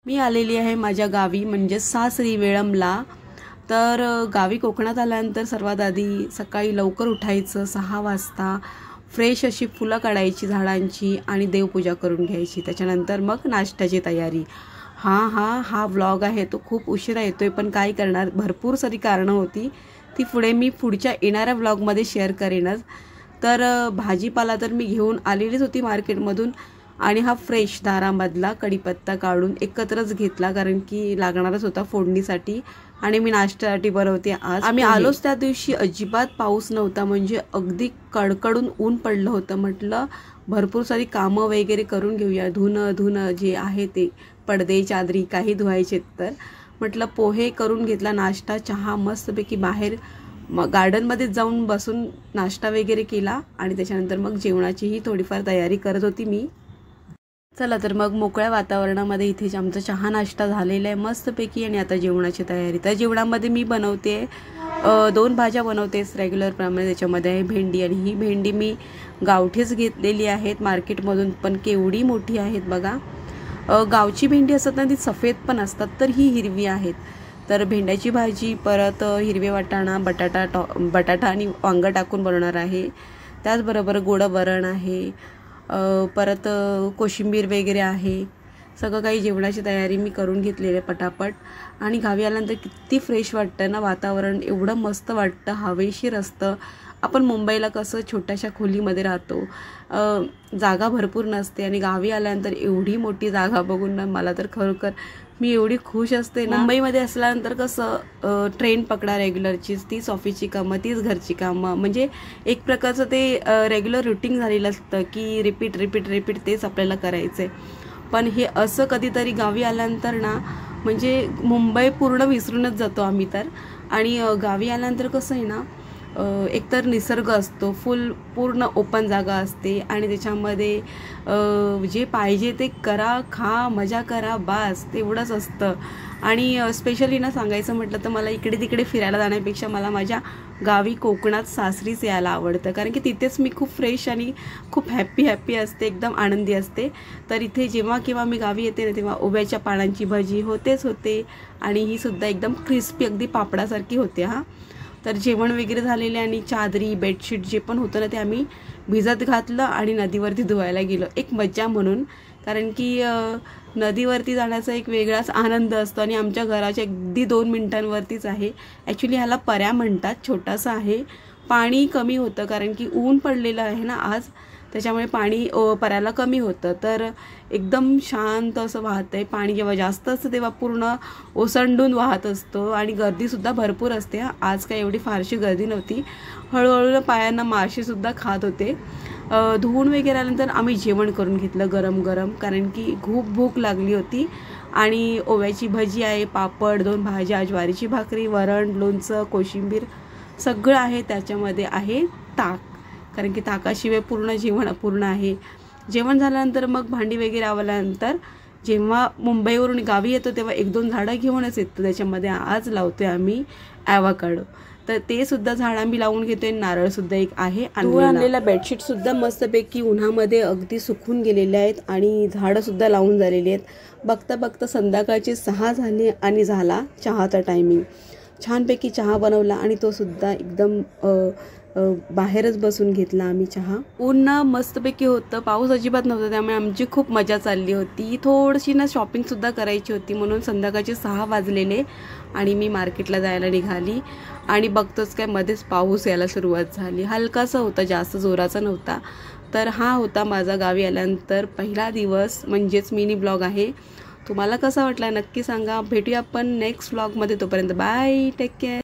मी आलेली आहे माझ्या गावी म्हणजे सासरी वेळमला। तर गावी कोकणात आल्यानंतर सर्वात आधी सकाळी लवकर उठायचं 6 वाजता, फ्रेश अशी फुलं काढायची झाडांची आणि देवपूजा करून घ्यायची। त्याच्यानंतर मग नाश्त्याची तयारी। हा व्लॉग आहे तो खूप उशिरा येतोय, पण काय करणार, भरपूर सारी कारणं होती, ती पुढे मी पुढच्या येणाऱ्या व्लॉगमध्ये शेअर करेनच। तर भाजीपाला तर मी घेऊन आलेलीच होती मार्केटमधून आणि हा फ्रेश दारामधला कढीपत्ता काढून एकत्रच घेतला, कारण की लागणारच होता फोडणीसाठी आणि मी नाश्त्यासाठी बनवते आज। आम्ही आलोच त्या दिवशी अजिबात पाऊस नव्हता, म्हणजे अगदी कडकडून ऊन पडलं होतं। म्हटलं भरपूर सारी कामं वगैरे करून घेऊया, धुणं जे आहे ते पडदे चादरी काही धुवायचे, तर म्हटलं पोहे करून घेतला, नाश्ता चहा मस्तपैकी बाहेर गार्डनमध्ये जाऊन बसून नाश्ता वगैरे केला आणि त्याच्यानंतर मग जेवणाचीही थोडीफार तयारी करत होती मी। चला तर मग मोकळ्या वातावरणामध्ये इथे आमचा चहा नाश्ता झालेला आहे मस्तपैकी आणि आता जेवणाची तयारी। तर जेवणामध्ये मी बनवते 2 भाज्या बनवतेस रेग्युलर प्रमाणे। त्याच्यामध्ये आहे भेंडी आणि ही भेंडी मी गावठीच घेतलेली आहेत मार्केटमधून, पण केवढी मोठी आहेत बघा। गावची भेंडी असतात ना ती सफेद पण असतात, तर ही हिरवी आहेत। तर भेंड्याची भाजी, परत हिरवे वाटाणा, बटाटा आणि वांगं टाकून बनवणार आहे। त्याचबरोबर गोड वरण आहे, परत कोशिंबीर वगैरे आहे। सगळं काही जेवणाची तयारी मी करून घेतलेली आहे पटापट। आणि गावी आल्यानंतर किती फ्रेश वाटतं ना, वातावरण एवढं मस्त वाटतं, हवेशीर असतं। आपण मुंबईला कसं छोट्याशा खोलीमध्ये राहतो, जागा भरपूर नसते, आणि गावी आल्यानंतर एवढी मोठी जागा बघून ना मला तर खरोखर मी एवढी खुश असते ना। मुंबईमध्ये असल्यानंतर कसं ट्रेन पकडा रेग्युलरचीच, तीच ऑफिसची कामं, तीच घरची कामं, म्हणजे एक प्रकारचं ते रेग्युलर रुटीन झालेलं असतं की रिपीट तेच आपल्याला करायचं आहे। पण हे असं कधीतरी गावी आल्यानंतर ना, म्हणजे मुंबई पूर्ण विसरूनच जातो आम्ही तर। आणि गावी आल्यानंतर कसं आहे ना, एकतर निसर्ग असतो, पूर्ण ओपन जागा असते आणि त्याच्यामध्ये जे पाहिजे ते करा, खा, मजा करा, बास तेवढंच असतं। आणि स्पेशली ना सांगायचं म्हटलं तर मला इकडे तिकडे फिरायला जाण्यापेक्षा मला माझ्या गावी कोकणात सासरीच यायला आवडतं, कारण की तिथेच मी खूप फ्रेश आणि खूप हॅप्पी असते, एकदम आनंदी असते। तर इथे जेव्हा केव्हा मी गावी येते ना, तेव्हा ओव्याच्या पानांची भजी होते आणि ही सुद्धा एकदम क्रिस्पी अगदी पापडासारखी होते। तर जेवण वगैरे झालेले आणि चादरी बेडशीट जे पण होतं ना ते आम्ही भिजत घातलं आणि नदीवरती धुवायला गेलो, एक मज्जा म्हणून, कारण की नदीवरती जाण्याचा एक वेगळाच आनंद असतो। आणि आमच्या घराच्या अगदी 2 मिनिटांवरतीच आहे। ॲक्च्युली ह्याला पर्या म्हणतात, छोटासा आहे। पाणी कमी होतं कारण की ऊन पडलेलं आहे ना आज, त्याच्यामुळे पाणी पर्याला कमी होतं। तर एकदम शांत असं वाहतंय पाणी, जेव्हा जास्त असतं तेव्हा पूर्ण ओसंडून वाहत असतो आणि गर्दीसुद्धा भरपूर असते। आज काय एवढी फारशी गर्दी नव्हती, हळूहळू पायांना माशीसुद्धा खात होते। धुवून वगैरे आल्यानंतर आम्ही जेवण करून घेतलं गरम, कारण की खूप भूक लागली होती। आणि ओव्याची भजी आहे, पापड, 2 भाज्या, ज्वारीची भाकरी, वरण, लोणचं, कोशिंबीर सगळं आहे। त्याच्यामध्ये आहे ताक, कारण की ताकाशिवाय पूर्ण जेवण अपूर्ण आहे। जेवण झाल्यानंतर मग भांडी वगैरे आवरल्यानंतर जेव्हा मुंबईवरून गावी येतो तेव्हा 1-2 झाडं घेऊनच येतो। त्याच्यामध्ये आज लावतोय आम्ही ॲव्होकाडो, तर ते सुद्धा झाड आम्ही लावून घेतोय। नारळसुद्धा एक आहे, आणलेला बेडशीटसुद्धा मस्तपैकी उन्हामध्ये अगदी सुकून गेलेले आहेत आणि झाडंसुद्धा लावून झालेली आहेत। बघता संध्याकाळचे 6 झाले आणि झाला चहाचा टायमिंग। छानपैकी चहा बनवला आणि तो सुद्धा एकदम बाहेरच बसून घेतला आम्ही चहा। ऊन मस्तपैकी होतं, पाऊस अजिबात नव्हता, त्यामुळे आमची खूप मजा चालली होती। थोडीशी ना शॉपिंगसुद्धा करायची होती, म्हणून संध्याकाळचे 6 वाजलेले आणि मी मार्केटला जायला निघाली आणि बघतोच काय मध्येच पाऊस यायला सुरुवात झाली। हलकासा होता, जास्त जोराचा नव्हता। तर हा होता माझा गावी आल्यानंतर पहिला दिवस, म्हणजेच मिनी ब्लॉग आहे। तुम्हाला कसा वाटला नक्की सांगा। भेटूया आपण नेक्स्ट व्लॉगमध्ये, तोपर्यंत बाय, टेक केअर।